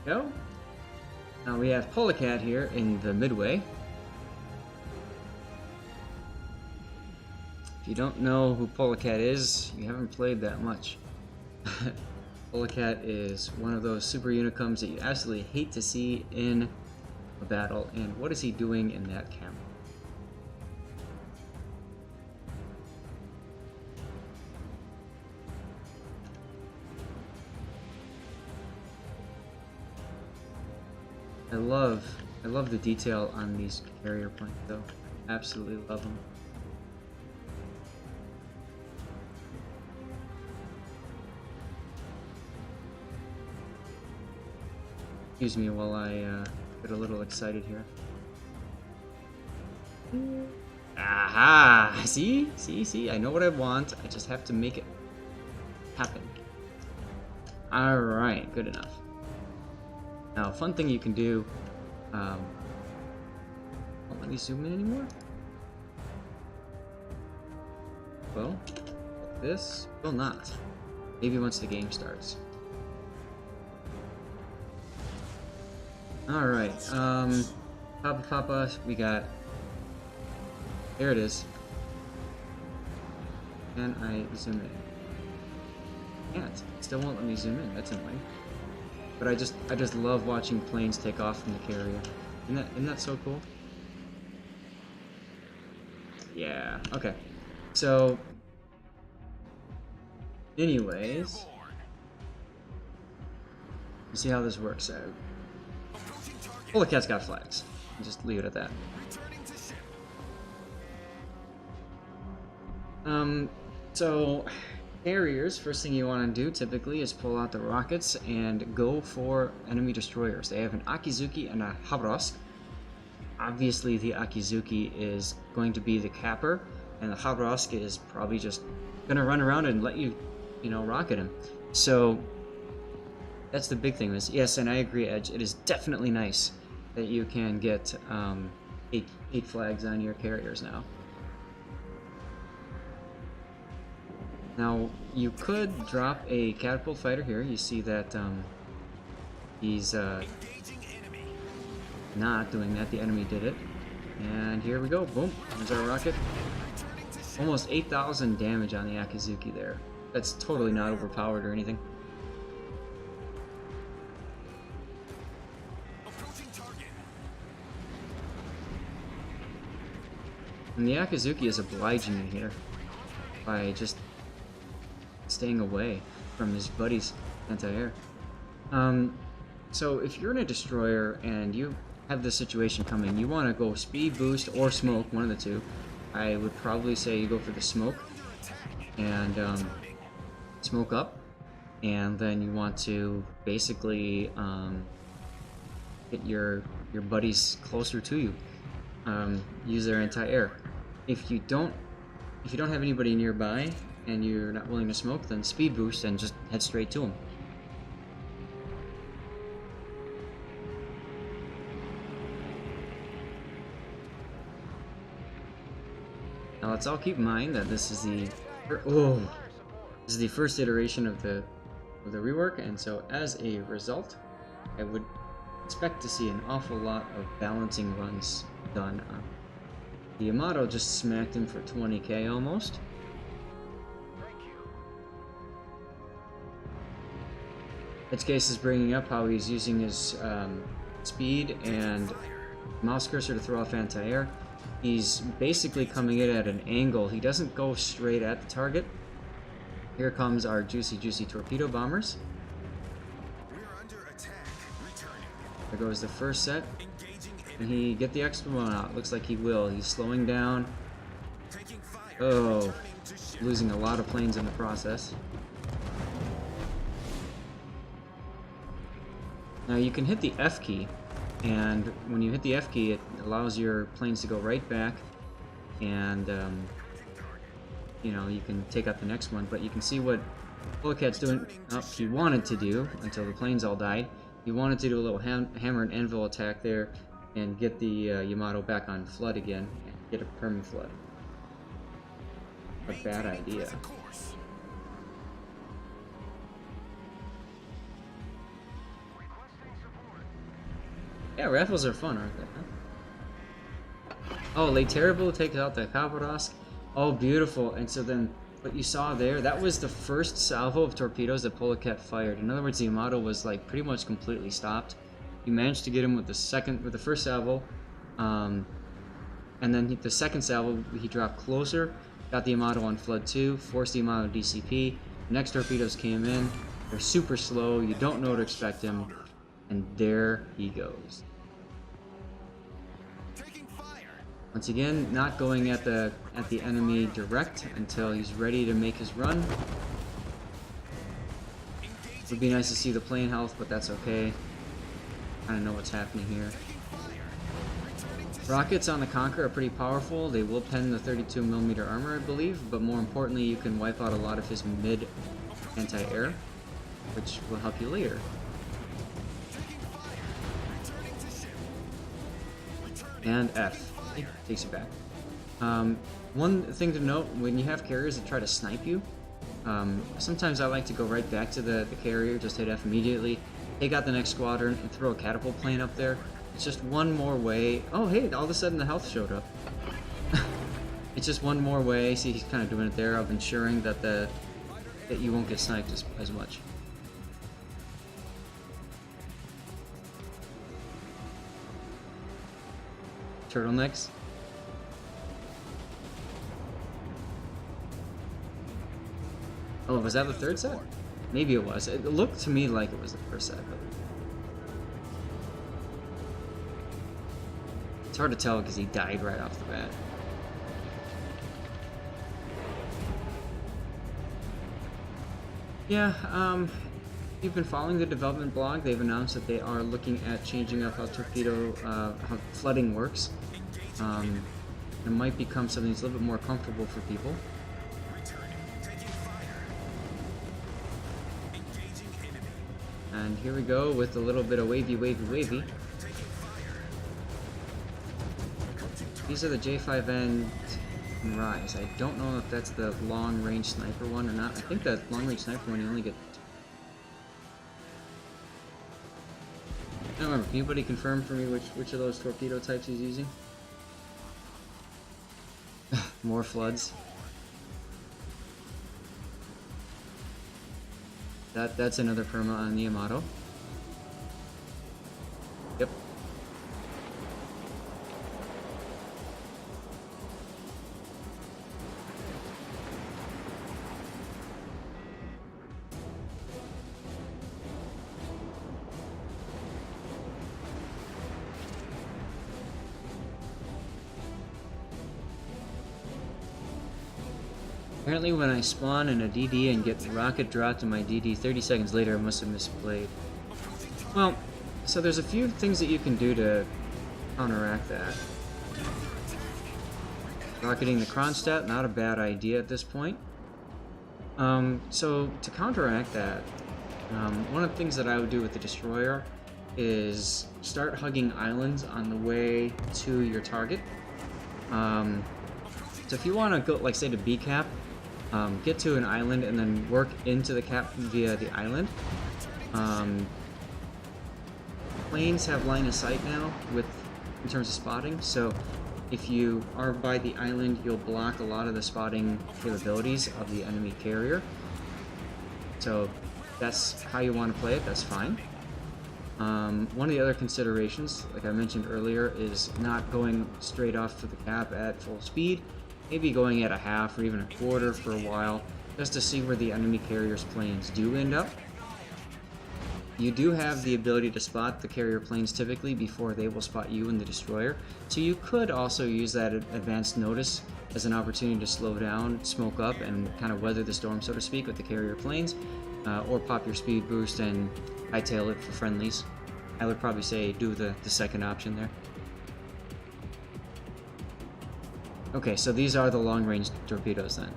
go. Now we have Polecat here in the midway. If you don't know who Polecat is, you haven't played that much. Polecat is one of those super unicums that you absolutely hate to see in a battle. And what is he doing in that camp? I love the detail on these carrier planes though. Absolutely love them. Excuse me while I get a little excited here. Aha! See? See? I know what I want. I just have to make it happen. Alright, good enough. Now, a fun thing you can do... won't let me zoom in anymore? Well, this will not. Maybe once the game starts. Alright, Papa, we got... There it is. Can I zoom in? Can't. It still won't let me zoom in, that's annoying. But I just love watching planes take off from the carrier. Isn't that so cool? Yeah, okay. So, anyways, you see how this works out. Polecat's got flags. Just leave it at that. So carriers, first thing you want to do typically is pull out the rockets and go for enemy destroyers. They have an Akizuki and a Havrosk. Obviously the Akizuki is going to be the capper, and the Havrosk is probably just gonna run around and let you know, rocket him. So that's the big thing. Yes, and I agree, Edge. It is definitely nice that you can get 8 flags on your carriers now. Now, you could drop a catapult fighter here. You see that he's not doing that. The enemy did it. And here we go. Boom. There's our rocket. Almost 8,000 damage on the Akizuki there. That's totally not overpowered or anything. And the Akizuki is obliging you here by just staying away from his buddies anti-air. So if you're in a destroyer and you have this situation coming, you want to go speed boost or smoke, one of the two. I would probably say you go for the smoke and smoke up, and then you want to basically get your buddies closer to you. Use their anti-air. If you don't have anybody nearby and you're not willing to smoke, then speed boost and just head straight to them. Now let's all keep in mind that this is the first iteration of the rework, and so as a result, I would expect to see an awful lot of balancing runs done. The Yamato just smacked him for 20k almost. Edgecase is bringing up how he's using his speed and mouse cursor to throw off anti-air. He's basically coming in at an angle. He doesn't go straight at the target. Here comes our juicy torpedo bombers. There goes the first set. Can he get the extra one out? Looks like he will. He's slowing down. Oh, losing a lot of planes in the process. Now you can hit the F key, and when you hit the F key, it allows your planes to go right back, and you know, you can take out the next one. But you can see what Polecat's doing. Oh, he wanted to do until the planes all died. He wanted to do a little hammer and anvil attack there, and get the Yamato back on flood again, and get a perma flood. A bad idea. Yeah, raffles are fun, aren't they? Huh? Oh, Le Terrible takes out the Kavarosk. Oh, beautiful. And so then what you saw there, that was the first salvo of torpedoes that Policat fired. In other words, the Yamato was like pretty much completely stopped. You managed to get him with the first salvo, and then the second salvo he dropped closer, got the Yamato on Flood 2, forced the Yamato DCP. Next torpedoes came in. They're super slow. You don't know what to expect him, and there he goes. Once again, not going at the enemy direct until he's ready to make his run. It would be nice to see the plane health, but that's okay. Kind of know what's happening here. Rockets on the Conqueror are pretty powerful. They will pen the 32mm armor, I believe, but more importantly, you can wipe out a lot of his mid anti-air, which will help you later. And F. Takes you back. One thing to note, when you have carriers that try to snipe you, sometimes I like to go right back to the carrier, just hit F immediately, take out the next squadron, and throw a catapult plane up there. It's just one more way. Oh hey, all of a sudden the health showed up. It's just one more way, see he's kind of doing it there, of ensuring that that you won't get sniped as much. Turtlenecks. Oh, was that the third set? Maybe it was. It looked to me like it was the first set, but it's hard to tell because he died right off the bat. Yeah, you've been following the development blog. They've announced that they are looking at changing up how how flooding works. It might become something that's a little bit more comfortable for people. And here we go with a little bit of wavy, wavy, wavy. These are the J5N and Rise. I don't know if that's the long-range sniper one or not. I think that long-range sniper one you only get... I don't remember. Can anybody confirm for me which of those torpedo types he's using? More floods. That's another perma on the Yamato. Yep. Apparently when I spawn in a DD and get the rocket dropped in my DD 30 seconds later, I must have misplayed. Well, so there's a few things that you can do to counteract that. Rocketing the Kronstadt, not a bad idea at this point. So to counteract that, one of the things that I would do with the destroyer is start hugging islands on the way to your target. So if you want to go, like say to B cap, get to an island and then work into the cap via the island. Planes have line of sight now in terms of spotting, so if you are by the island, you'll block a lot of the spotting capabilities of the enemy carrier. So that's how you want to play it, that's fine. One of the other considerations, like I mentioned earlier, is not going straight off to the cap at full speed. Maybe going at a half or even a quarter for a while, just to see where the enemy carrier's planes do end up. You do have the ability to spot the carrier planes typically before they will spot you in the destroyer, so you could also use that advanced notice as an opportunity to slow down, smoke up, and kind of weather the storm, so to speak, with the carrier planes, or pop your speed boost and hightail it for friendlies. I would probably say do the second option there. Okay, so these are the long-range torpedoes then.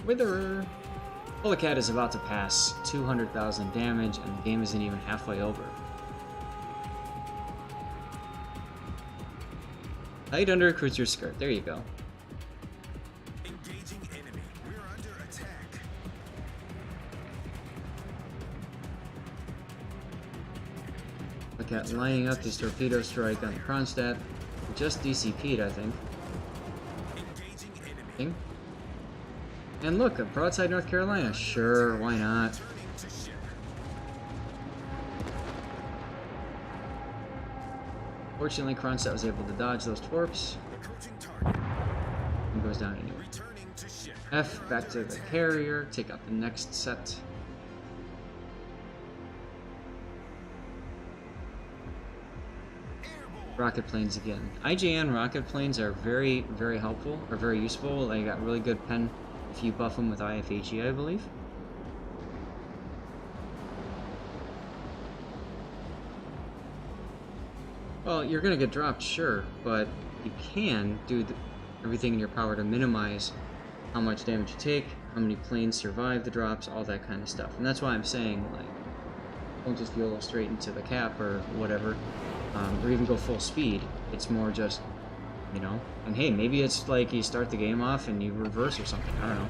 Wither! Policat is about to pass 200,000 damage and the game isn't even halfway over. Hide under a cruiser skirt, there you go. Look at lining up his torpedo strike on the Kronstadt. Just DCP'd, I think. And look, a broadside North Carolina. Sure, why not? Fortunately, Kronstadt was able to dodge those torps. And goes down anyway. F, back to the carrier, take out the next set. Rocket planes again. IJN rocket planes are very, very helpful, or very useful. They got really good pen if you buff them with IFHE, I believe. Well, you're gonna get dropped, sure, but you can do everything in your power to minimize how much damage you take, how many planes survive the drops, all that kind of stuff. And that's why I'm saying, like, don't just YOLO straight into the cap or whatever, or even go full speed. It's more just, you know, and hey, maybe it's like you start the game off and you reverse or something, I don't know.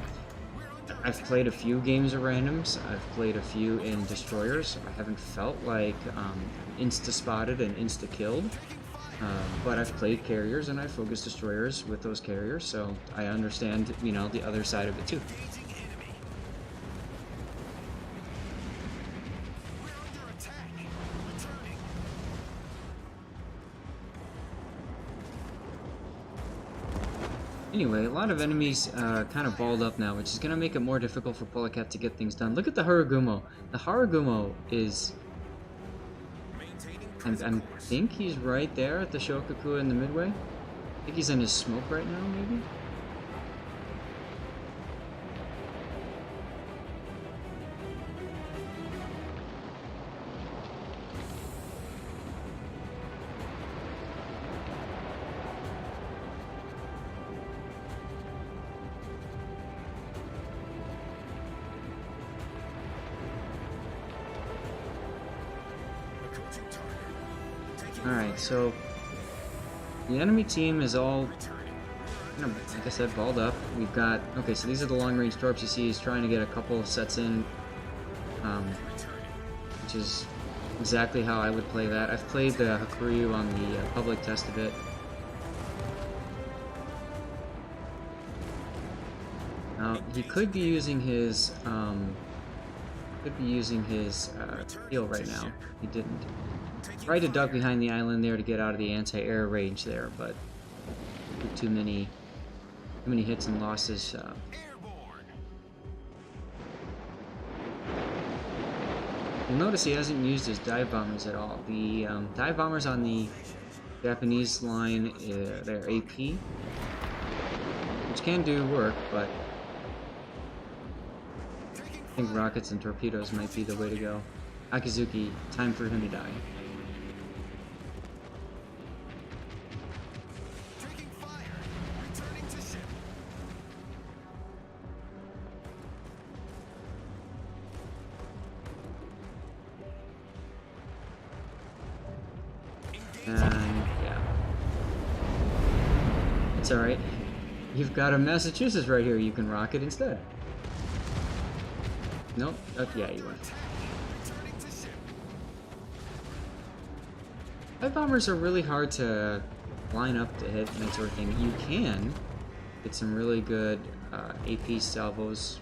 I've played a few games of randoms, I've played a few in destroyers. I haven't felt like insta-spotted and insta-killed, but I've played carriers and I've focused destroyers with those carriers, so I understand, you know, the other side of it too. Anyway, a lot of enemies kind of balled up now, which is going to make it more difficult for Polacat to get things done. Look at the Hakuryu. The Hakuryu is... I think he's right there at the Shokaku in the midway. I think he's in his smoke right now, maybe? Alright, so the enemy team is all, you know, like I said, balled up. We've got, okay, so these are the long-range torps you see. He's trying to get a couple of sets in, which is exactly how I would play that. I've played the Hakuryu on the public test of it. Now, he could be using his, heal right now. He didn't. Tried to duck behind the island there to get out of the anti-air range there, but too many hits and losses. You'll notice he hasn't used his dive bombers at all. The dive bombers on the Japanese line, they're AP, which can do work, but I think rockets and torpedoes might be the way to go. Akizuki, time for him to die. And yeah, it's alright. You've got a Massachusetts right here. You can rocket instead. Nope. Oh, yeah, you went. Dive bombers are really hard to line up to hit and that sort of thing. You can get some really good AP salvos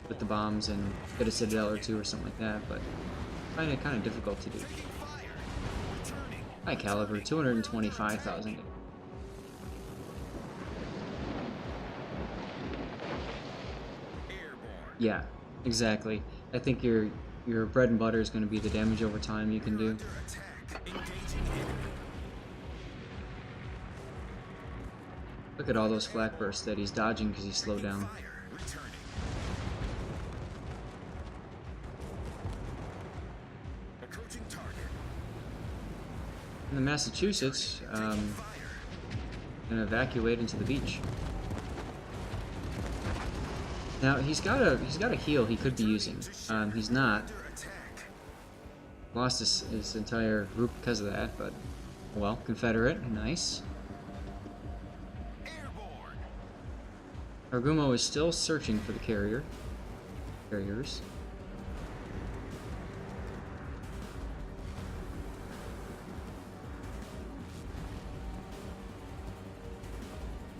with the bombs and get a Citadel or two or something like that, but I find it kind of difficult to do. High caliber, 225,000. Yeah, exactly. I think your bread and butter is going to be the damage over time you can do. Look at all those flak bursts that he's dodging because he's slowed down. And the Massachusetts gonna evacuate into the beach. Now he's got a heal he could be using. He's not. Lost his entire group because of that, but well, Confederate, nice. Hakuryu is still searching for the carriers.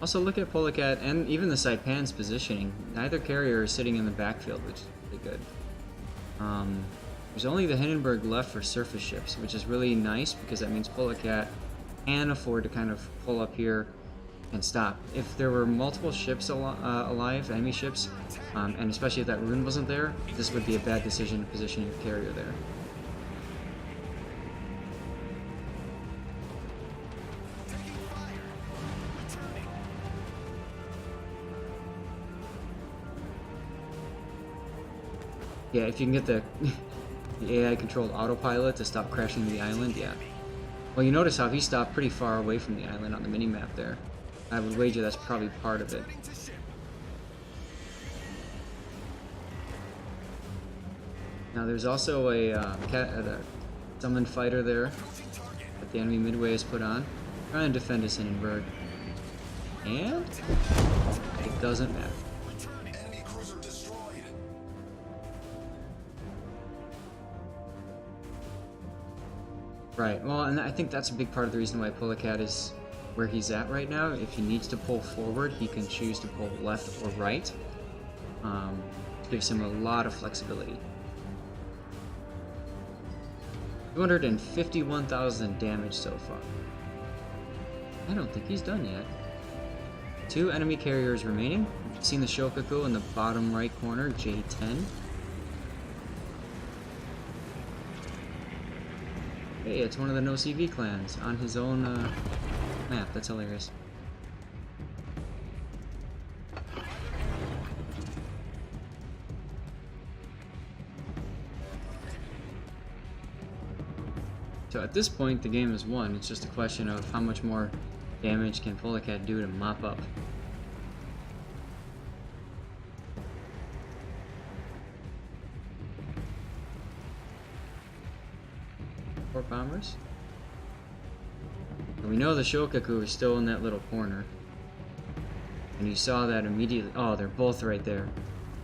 Also, look at Polecat and even the Saipan's positioning. Neither carrier is sitting in the backfield, which is really good. There's only the Hindenburg left for surface ships, which is really nice because that means Polecat can afford to kind of pull up here and stop. If there were multiple ships alive, enemy ships, and especially if that rune wasn't there, this would be a bad decision to position your carrier there. Yeah, if you can get the AI-controlled autopilot to stop crashing the island, yeah. Well, you notice how he stopped pretty far away from the island on the mini-map there. I would wager that's probably part of it. Now there's also a summoned fighter there that the enemy midway has put on, trying to defend his Hindenburg. And it doesn't matter. Right, well, and I think that's a big part of the reason why Polecat is where he's at right now. If he needs to pull forward, he can choose to pull left or right. Gives him a lot of flexibility. 251,000 damage so far. I don't think he's done yet. 2 enemy carriers remaining. You've seen the Shokaku in the bottom right corner, J10. Hey, it's one of the No CV clans on his own map. That's hilarious. So at this point, the game is won. It's just a question of how much more damage can Polecat do to mop up. Bombers. And we know the Shokaku is still in that little corner. And you saw that immediately. Oh, they're both right there.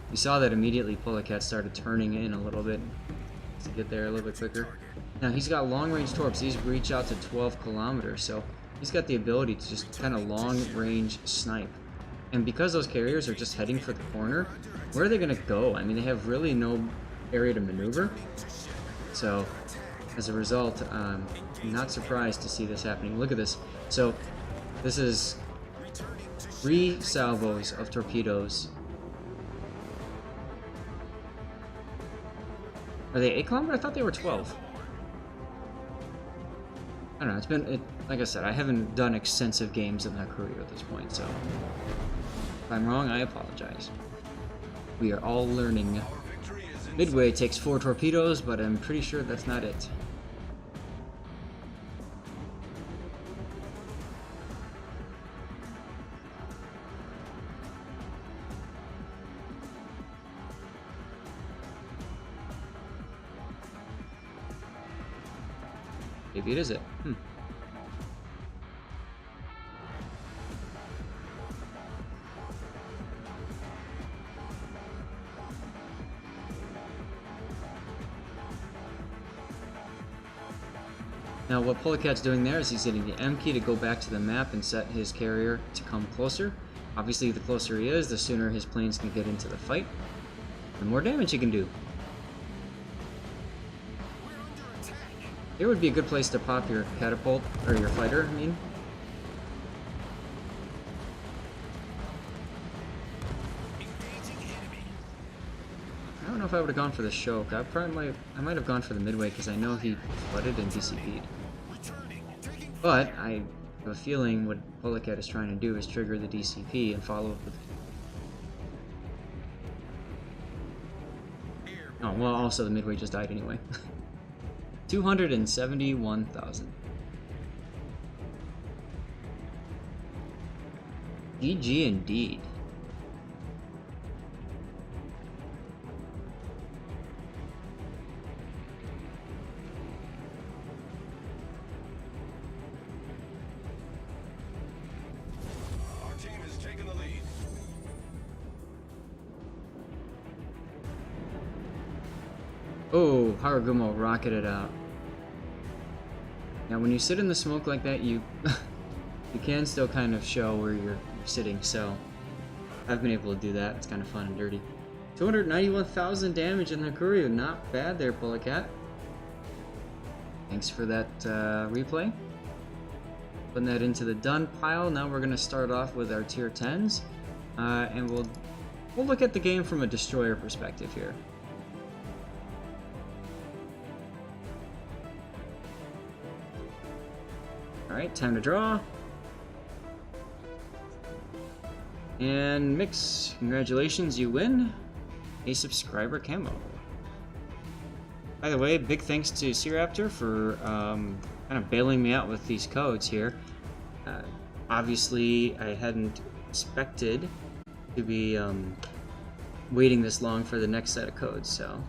You saw that immediately Polecat started turning in a little bit to get there a little bit quicker. Now he's got long range torps. These reach out to 12 kilometers, so he's got the ability to just kind of long range snipe. And because those carriers are just heading for the corner, where are they going to go? I mean, they have really no area to maneuver. So as a result, I'm not surprised to see this happening. Look at this. So, this is 3 salvos of torpedoes. Are they 8 kilometers? I thought they were 12. I don't know. It's been, like I said, I haven't done extensive games of Hakuryu at this point, so if I'm wrong, I apologize. We are all learning. Midway takes 4 torpedoes, but I'm pretty sure that's not it. Maybe it is it. Now what Polecat's doing there is he's getting the M key to go back to the map and set his carrier to come closer. Obviously the closer he is, the sooner his planes can get into the fight, the more damage he can do. Here would be a good place to pop your catapult, or your fighter, I mean. I don't know if I would have gone for the Shoke. I might have gone for the Midway because I know he flooded and DCP'd. But I have a feeling what Polecat is trying to do is trigger the DCP and follow up with. Oh well, also the Midway just died anyway. 271,000. GG indeed. Our team has taken the lead. Oh, Hakuryu rocketed out. Now when you sit in the smoke like that, you you can still kind of show where your sitting, so I've been able to do that. It's kind of fun and dirty. 291,000 damage in Hakuryu. Not bad there, Bullet Cat. Thanks for that replay. Putting that into the done pile. Now we're going to start off with our tier 10s. And we'll look at the game from a destroyer perspective here. Alright, time to draw. And Mix, congratulations, you win a subscriber camo. By the way, big thanks to Searaptor for kind of bailing me out with these codes here. Obviously, I hadn't expected to be waiting this long for the next set of codes, so